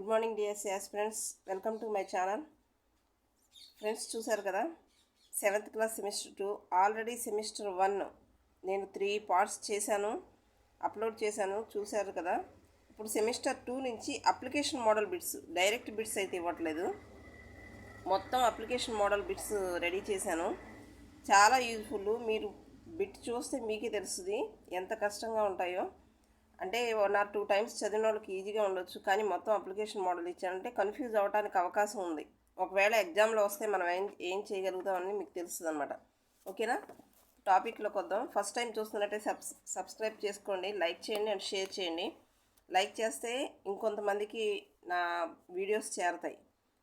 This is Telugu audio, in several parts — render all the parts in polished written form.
Good morning dear aspirants, welcome to my channel. Friends, చూసారు కదా, 7th class semester 2 already semester 1 నేను 3 పార్ట్స్ చేశాను, అప్లోడ్ చేశాను, చూశారు కదా. ఇప్పుడు సెమిస్టర్ 2 నుంచి application model bits, direct bits అయితే ఇవ్వట్లేదు, మొత్తం అప్లికేషన్ మోడల్ బిట్స్ రెడీ చేశాను. చాలా యూజ్ఫుల్. మీరు బిట్ చూస్తే మీకే తెలుస్తుంది ఎంత కష్టంగా ఉంటాయో. అంటే 1 or 2 టైమ్స్ చదివిన వాళ్ళకి ఈజీగా ఉండొచ్చు, కానీ మొత్తం అప్లికేషన్ మోడల్ ఇచ్చారంటే కన్ఫ్యూజ్ అవ్వడానికి అవకాశం ఉంది. ఒకవేళ ఎగ్జామ్లో వస్తే మనం ఏం చేయగలుగుతామని మీకు తెలుస్తుంది అనమాట. ఓకేనా, టాపిక్లోకి వద్దాం. ఫస్ట్ టైం చూస్తున్నట్టే సబ్స్క్రైబ్ చేసుకోండి, లైక్ చేయండి అండ్ షేర్ చేయండి. లైక్ చేస్తే ఇంకొంతమందికి నా వీడియోస్ చేరతాయి.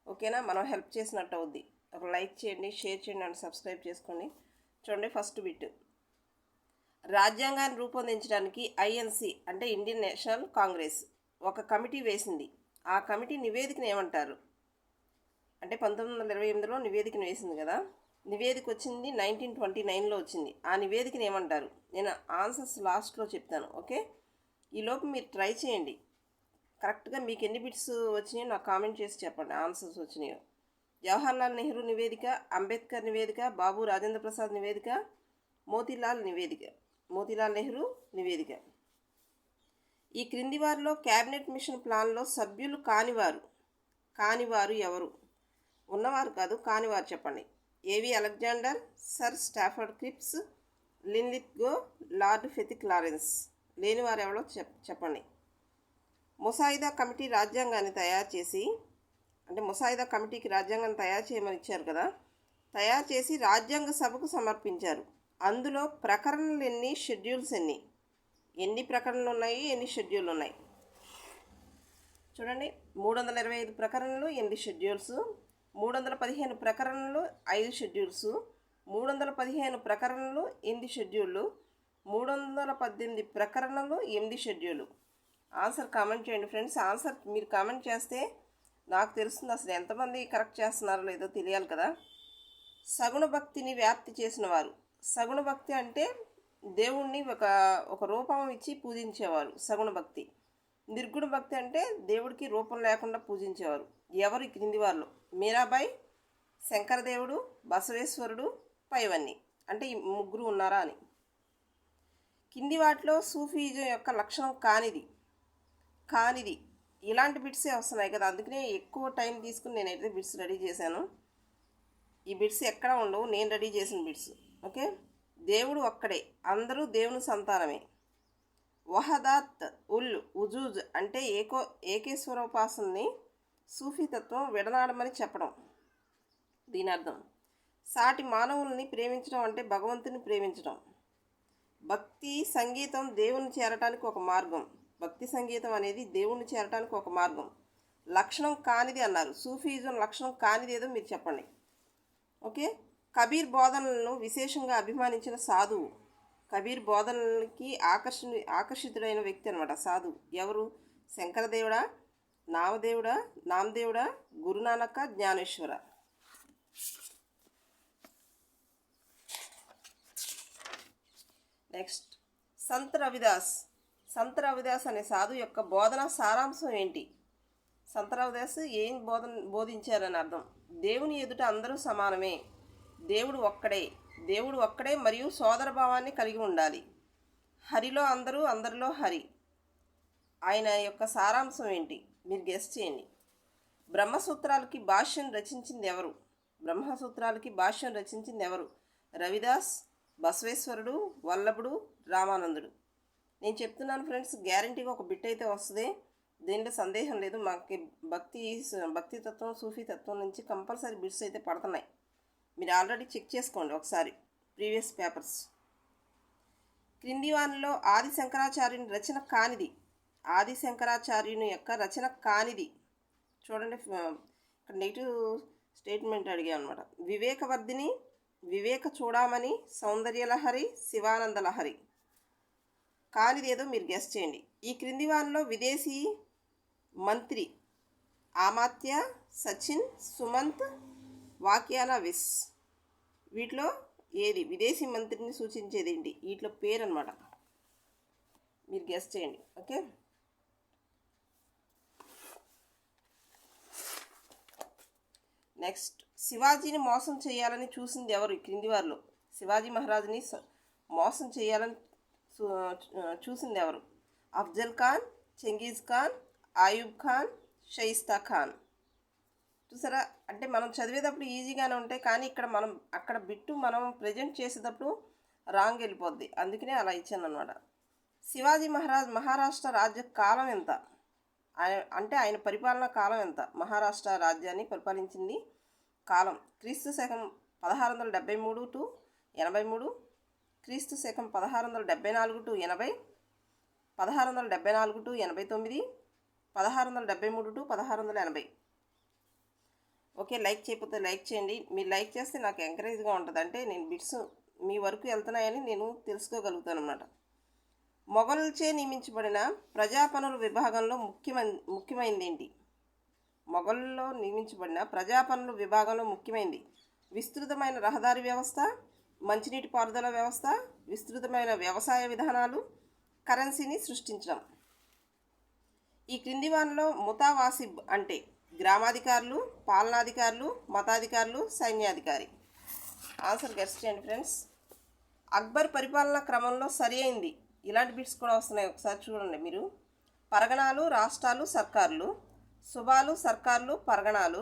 ఓకేనా, మనం హెల్ప్ చేసినట్టు అవుద్ది. ఒక లైక్ చేయండి, షేర్ చేయండి అండ్ సబ్స్క్రైబ్ చేసుకోండి. చూడండి, ఫస్ట్ బిట్. రాజ్యాంగాన్ని రూపొందించడానికి ఐఎన్సి అంటే ఇండియన్ నేషనల్ కాంగ్రెస్ ఒక కమిటీ వేసింది. ఆ కమిటీ నివేదికను ఏమంటారు? అంటే 1928లో నివేదికను వేసింది కదా. నివేదిక వచ్చింది 1929లో వచ్చింది. ఆ నివేదికను ఏమంటారు? నేను ఆన్సర్స్ లాస్ట్లో చెప్తాను. ఓకే, ఈలోపు మీరు ట్రై చేయండి. కరెక్ట్గా మీకు ఎన్ని బిట్స్ వచ్చినాయో నాకు కామెంట్ చేసి చెప్పండి, ఆన్సర్స్ వచ్చినాయో. జవహర్లాల్ నెహ్రూ నివేదిక, అంబేద్కర్ నివేదిక, బాబు రాజేంద్ర ప్రసాద్ నివేదిక, మోతీలాల్ నెహ్రూ నివేదిక. ఈ క్రింది వారిలో క్యాబినెట్ మిషన్ ప్లాన్లో సభ్యులు కానివారు ఎవరు? ఉన్నవారు కాదు, కానివారు చెప్పండి. ఏవి Alexander, sir Stafford Cripps, Linlithgow, lord Pethick Lawrence. లేనివారు ఎవరో చెప్పండి. ముసాయిదా కమిటీ రాజ్యాంగాన్ని తయారు చేసి, అంటే ముసాయిదా కమిటీకి రాజ్యాంగాన్ని తయారు చేయమని ఇచ్చారు కదా, తయారు చేసి రాజ్యాంగ సభకు సమర్పించారు. అందులో ప్రకరణలు ఎన్ని, షెడ్యూల్స్ ఎన్ని ప్రకరణలు ఉన్నాయి, ఎన్ని షెడ్యూల్ ఉన్నాయి? చూడండి, 325 ప్రకరణలు, 8 షెడ్యూల్స్. 315 ప్రకరణలు, 5 షెడ్యూల్స్. 315 ప్రకరణలు, 8 షెడ్యూళ్ళు. 318 ప్రకరణలు, 8 షెడ్యూళ్ళు. ఆన్సర్ కామెంట్ చేయండి ఫ్రెండ్స్. ఆన్సర్ మీరు కామెంట్ చేస్తే నాకు తెలుస్తుంది అసలు ఎంతమంది కరెక్ట్ చేస్తున్నారో లేదో తెలియాలి కదా. సగుణ భక్తిని వ్యాప్తి చేసిన వారు. సగుణ భక్తి అంటే దేవుణ్ణి ఒక రూపం ఇచ్చి పూజించేవారు సగుణ భక్తి. నిర్గుణ భక్తి అంటే దేవుడికి రూపం లేకుండా పూజించేవారు. ఎవరు ఈ క్రింది వారిలో? మీరాబాయి, శంకరదేవుడు, బసవేశ్వరుడు, పైవన్నీ. అంటే ఈ ముగ్గురు ఉన్నారా అని. కింది వాటిలో సూఫీజం యొక్క లక్షణం కానిది. ఇలాంటి బిట్సే వస్తున్నాయి కదా, అందుకనే ఎక్కువ టైం తీసుకుని నేనైతే బిట్స్ రెడీ చేశాను. ఈ బిట్స్ ఎక్కడ ఉండవు, నేను రెడీ చేసిన బిట్స్. ఓకే, దేవుడు ఒక్కడే, అందరూ దేవుని సంతానమే. వహదాత్ ఉల్ ఉజూజ్ అంటే ఏకేశ్వరోపాసనని సూఫీతత్వం విడనాడమని చెప్పడం. దీని అర్థం సాటి మానవుల్ని ప్రేమించడం అంటే భగవంతుని ప్రేమించడం. భక్తి సంగీతం దేవుని చేరటానికి ఒక మార్గం. భక్తి సంగీతం అనేది దేవుణ్ణి చేరటానికి ఒక మార్గం. లక్షణం కానిది అన్నారు. సూఫీజం లక్షణం కానిది ఏదో మీరు చెప్పండి. ఓకే, కబీర్ బోధనలను విశేషంగా అభిమానించిన సాధువు. కబీర్ బోధనలకి ఆకర్షితుడైన వ్యక్తి అనమాట సాధువు. ఎవరు? శంకరదేవుడా, నామదేవుడా, గురునానక, జ్ఞానేశ్వర. నెక్స్ట్, సంత్ రవిదాస్ అనే సాధు యొక్క బోధన సారాంశం ఏంటి? సంత్ రవిదాస్ ఏం బోధించారని అర్థం. దేవుని ఎదుట అందరూ సమానమే, దేవుడు ఒక్కడే మరియు సోదరభావాన్ని కలిగి ఉండాలి. హరిలో అందరూ, అందరిలో హరి. ఆయన యొక్క సారాంశం ఏంటి? మీరు గెస్ చేయండి. బ్రహ్మసూత్రాలకి భాష్యం రచించింది ఎవరు? రవిదాస్, బసవేశ్వరుడు, వల్లభుడు, రామానందుడు. నేను చెప్తున్నాను ఫ్రెండ్స్, గ్యారంటీగా ఒక బిట్ అయితే వస్తుంది, దీంట్లో సందేహం లేదు. మాకు భక్తితత్వం, సూఫీతత్వం నుంచి కంపల్సరీ బిట్స్ అయితే పడుతున్నాయి. మీరు ఆల్రెడీ చెక్ చేసుకోండి ఒకసారి ప్రీవియస్ పేపర్స్. క్రింది వానిలో ఆది శంకరాచార్యుని యొక్క రచన కానిది. చూడండి, ఇక్కడ నెగిటివ్ స్టేట్మెంట్ అడిగాను అనమాట. వివేకవర్ధిని, వివేక చూడామణి, సౌందర్యలహరి, శివానందలహరి. కానిది ఏదో మీరు గెస్ చేయండి. ఈ క్రింది వానిలో విదేశీ మంత్రి అమాత్య, సచిన్, సుమంత్, వాక్యాన విస్. వీటిలో ఏది విదేశీ మంత్రిని సూచించేది ఏంటి? వీటిలో పేరు అనమాట, మీరు గెస్ చేయండి. ఓకే, నెక్స్ట్ శివాజీని మోసం చేయాలని చూసింది ఎవరు? ఈ క్రింది వారిలో శివాజీ మహారాజుని మోసం చేయాలని చూసింది ఎవరు? అఫ్జల్ ఖాన్, చెంగీజ్ ఖాన్, ఆయూబ్ ఖాన్, షయిస్తా ఖాన్. చూసారా, అంటే మనం చదివేటప్పుడు ఈజీగానే ఉంటాయి, కానీ ఇక్కడ మనం అక్కడ బిట్టు మనం ప్రజెంట్ చేసేటప్పుడు రాంగ్ వెళ్ళిపోద్ది. అందుకనే అలా ఇచ్చాను అనమాట. శివాజీ మహారాజ్ మహారాష్ట్ర రాజ్య కాలం ఎంత? అంటే ఆయన పరిపాలనా కాలం ఎంత? మహారాష్ట్ర రాజ్యాన్ని పరిపాలించింది కాలం క్రీస్తు శకం 1673 టు 83, క్రీస్తు శకం 1674 to 80, 1674 to 89, 1673 to 1680. Okay, like చేయకపోతే లైక్ చేయండి. మీరు లైక్ చేస్తే నాకు ఎంకరేజ్గా ఉంటుంది, అంటే నేను బిట్స్ మీ వరకు వెళ్తున్నాయని నేను తెలుసుకోగలుగుతాను అన్నమాట. మొఘలుచే నియమించబడిన ప్రజా పనుల విభాగంలో ముఖ్యమైనది ఏంటి? మొఘల్లో నియమించబడిన ప్రజా పనుల విభాగంలో ముఖ్యమైనది విస్తృతమైన రహదారి వ్యవస్థ, మంచినీటి పారుదల వ్యవస్థ, విస్తృతమైన వ్యవసాయ విధానాలు, కరెన్సీని సృష్టించడం. ఈ క్రింది వానిలో ముతావాసిబ్ అంటే గ్రామాధికారులు, పాలనాధికారులు, మతాధికారులు, సైన్యాధికారి. ఆన్సర్ గెస్ చేయండి ఫ్రెండ్స్. అక్బర్ పరిపాలనా క్రమంలో సరి అయింది. ఇలాంటి బిట్స్ కూడా వస్తున్నాయి, ఒకసారి చూడండి మీరు. పరగణాలు, రాష్ట్రాలు, సర్కార్లు, సుబాలు, సర్కార్లు, పరగణాలు,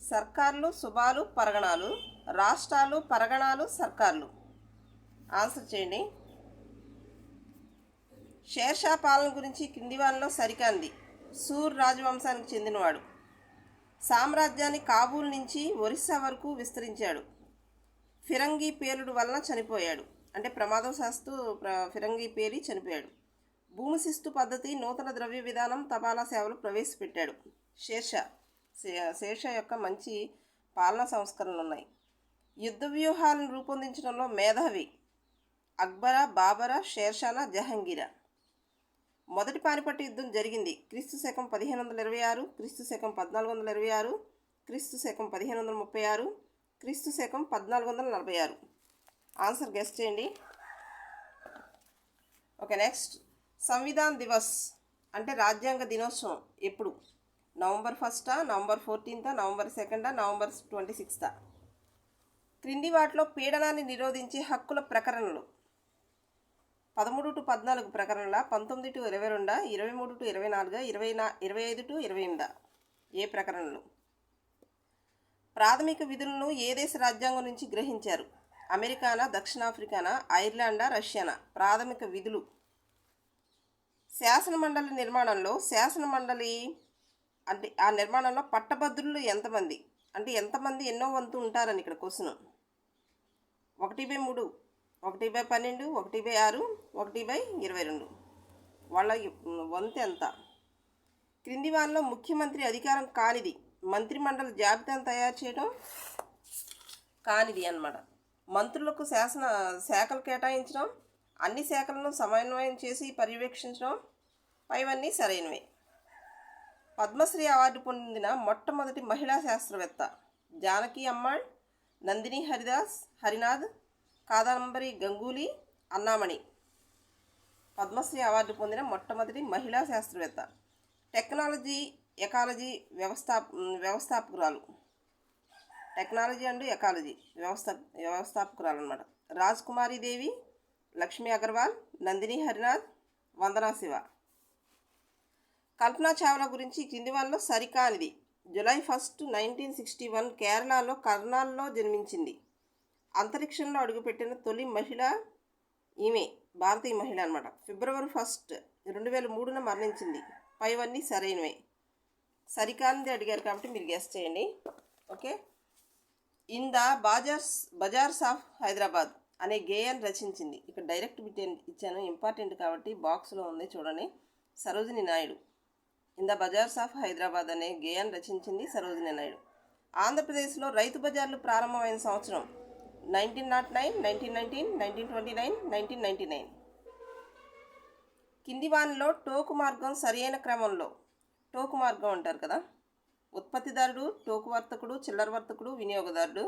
సర్కార్లు, సుబాలు, పరగణాలు, రాష్ట్రాలు, పరగణాలు, సర్కార్లు. ఆన్సర్ చేయండి. షేర్షా పాలన గురించి కింది వారిలో సరికాంది. సూర్ రాజవంశానికి చెందినవాడు. సామ్రాజ్యాన్ని కాబూల్ నుంచి ఒరిస్సా వరకు విస్తరించాడు. ఫిరంగి పేలుడు వలన చనిపోయాడు, అంటే ప్రమాదవశాత్తు ఫిరంగి పేలి చనిపోయాడు. భూమి శిస్తు పద్ధతి, నూతన ద్రవ్య విధానం, తపాలా సేవలు ప్రవేశపెట్టాడు. షేర్షా యొక్క మంచి పాలనా సంస్కరణలు ఉన్నాయి. యుద్ధ వ్యూహాలను రూపొందించడంలో మేధావి అక్బర, బాబర, షేర్షానా, జహంగీరా. మొదటి పానిపట్టు యుద్ధం జరిగింది క్రీస్తు శకం 1526, క్రీస్తు శకం 1426, క్రీస్తు శకం 1536, క్రీస్తు శకం 1446. ఆన్సర్ గెస్ చేయండి. ఓకే, నెక్స్ట్ సంవిధాన్ దివస్ అంటే రాజ్యాంగ దినోత్సవం ఎప్పుడు? November 1, November 14, November 2, November 26. క్రింది వాటిలో పీడనాన్ని నిరోధించే హక్కుల ప్రకరణలు 13 టు 14 ప్రకరణల, 19 టు 22, 23 టు 24, 25 టు 28. ఏ ప్రకరణలు? ప్రాథమిక విధులను ఏ దేశ రాజ్యాంగం నుంచి గ్రహించారు? అమెరికానా, దక్షిణాఫ్రికానా, ఐర్లాండా, రష్యానా? ప్రాథమిక విధులు. శాసనమండలి నిర్మాణంలో అంటే ఆ నిర్మాణంలో పట్టభద్రులు ఎంతమంది? అంటే ఎంతమంది ఎన్నో వంతు ఉంటారని ఇక్కడ క్వశ్చన్. 1/3, 1/12, 1/6, 1/22. వాళ్ళ వంతు ఎంత? క్రింది వారిలో ముఖ్యమంత్రి అధికారం కానిది. మంత్రిమండలి జాబితాను తయారు చేయడం కానిది అన్నమాట. మంత్రులకు శాఖలు కేటాయించడం, అన్ని శాఖలను సమన్వయం చేసి పర్యవేక్షించడం, పైవన్నీ సరైనవే. పద్మశ్రీ అవార్డు పొందిన మొట్టమొదటి మహిళా శాస్త్రవేత్త జానకి అమ్మాళ్, నందిని హరినాథ్, కాదంబరి గంగూలీ, అన్నామణి. పద్మశ్రీ అవార్డు పొందిన మొట్టమొదటి మహిళా శాస్త్రవేత్త. టెక్నాలజీ, ఎకాలజీ వ్యవస్థాపకురాలు. టెక్నాలజీ అండ్ ఎకాలజీ వ్యవస్థాపకురాలు అన్నమాట. రాజ్ కుమారి దేవి, లక్ష్మీ అగర్వాల్, నందిని హరినాథ్, వందనా శివ. కల్పనా చావ్లా గురించి కింది వాళ్ళలో సరికానిది. జూలై 1, 1961 కేరళలో కర్నాల్లో జన్మించింది. అంతరిక్షంలో అడుగుపెట్టిన తొలి మహిళ ఈమె, భారతీయ మహిళ అన్నమాట. ఫిబ్రవరి 1, 2003 మరణించింది. పైవన్నీ సరైనవే. సరికానిది అడిగారు కాబట్టి మీరు గెస్ చేయండి. Okay. In the bazaars of Hyderabad అనే గేయాన్ని రచించింది. ఇక్కడ డైరెక్ట్ బిట్ ఇచ్చాను, ఇంపార్టెంట్ కాబట్టి బాక్స్లో ఉంది చూడండి. Sarojini Naidu. In the bazaars of Hyderabad అనే గేయాన్ని రచించింది సరోజిని నాయుడు. ఆంధ్రప్రదేశ్లో రైతు బజార్లు ప్రారంభమైన సంవత్సరం 1909, 1919, 1929, 1999. కింది వానిలో టోకు మార్గం సరైన క్రమంలో. టోకు మార్గం అంటారు కదా. ఉత్పత్తిదారుడు, టోకు వర్తకుడు, చిల్లర వర్తకుడు, వినియోగదారుడు.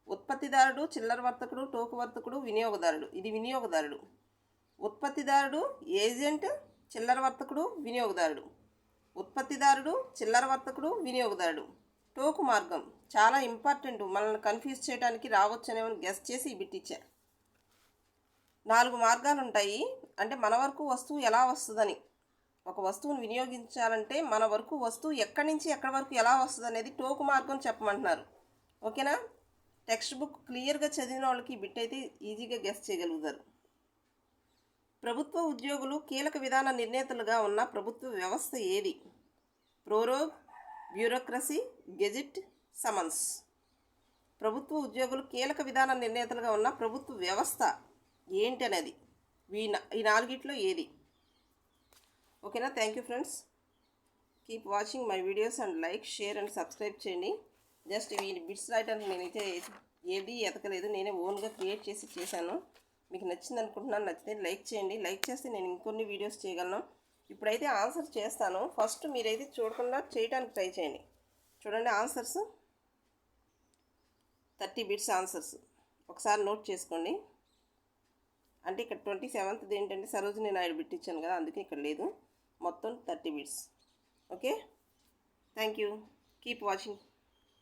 ఉత్పత్తిదారుడు, చిల్లర వర్తకుడు, టోకు వర్తకుడు, వినియోగదారుడు. ఇది వినియోగదారుడు. ఉత్పత్తిదారుడు, ఏజెంట్, చిల్లర వర్తకుడు, వినియోగదారుడు. ఉత్పత్తిదారుడు, చిల్లర వర్తకుడు, వినియోగదారుడు. టోకు మార్గం చాలా ఇంపార్టెంట్, మనల్ని కన్ఫ్యూజ్ చేయడానికి రావచ్చనేమని గెస్ చేసి ఈ బిట్ ఇచ్చా. 4 మార్గాలు ఉంటాయి. అంటే మన వరకు వస్తువు ఎలా వస్తుందని, ఒక వస్తువును వినియోగించాలంటే మన వరకు వస్తువు ఎక్కడి నుంచి ఎక్కడి వరకు ఎలా వస్తుంది అనేది టోకు మార్గం చెప్పమంటున్నారు. ఓకేనా? టెక్స్ట్ బుక్ క్లియర్గా చదివిన వాళ్ళకి ఈ బిట్ అయితే ఈజీగా గెస్ చేయగలుగుతారు. ప్రభుత్వ ఉద్యోగులు కీలక విధాన నిర్ణేతలుగా ఉన్న ప్రభుత్వ వ్యవస్థ ఏది? Prorogue, bureaucracy, gazette, summons. ప్రభుత్వ ఉద్యోగులు కీలక విధాన నిర్ణేతలుగా ఉన్న ప్రభుత్వ వ్యవస్థ ఏంటి అనేది ఈ 4గిట్లో ఏది? ఓకేనా? Thank you friends. Keep watching my videos and like, share and subscribe చేయండి. జస్ట్ ఈ బిట్స్ రాయడానికి నేనైతే ఏది ఎతకలేదు, నేనే ఓన్గా క్రియేట్ చేశాను. మీకు నచ్చింది అనుకుంటున్నాను. నచ్చితే లైక్ చేయండి. లైక్ చేస్తే నేను ఇంకొన్ని వీడియోస్ చేయగలను. ఇప్పుడైతే ఆన్సర్ చేస్తాను. ఫస్ట్ మీరైతే చూడకుండా చేయడానికి ట్రై చేయండి. చూడండి ఆన్సర్స్, 30 బిట్స్ ఆన్సర్స్ ఒకసారి నోట్ చేసుకోండి. అంటే ఇక్కడ 27th ఏంటంటే సరోజినీ నాయుడు బిట్ ఇచ్చాను కదా, అందుకే ఇక్కడ లేదు. మొత్తం 30 bits. Okay, thank you. Keep watching.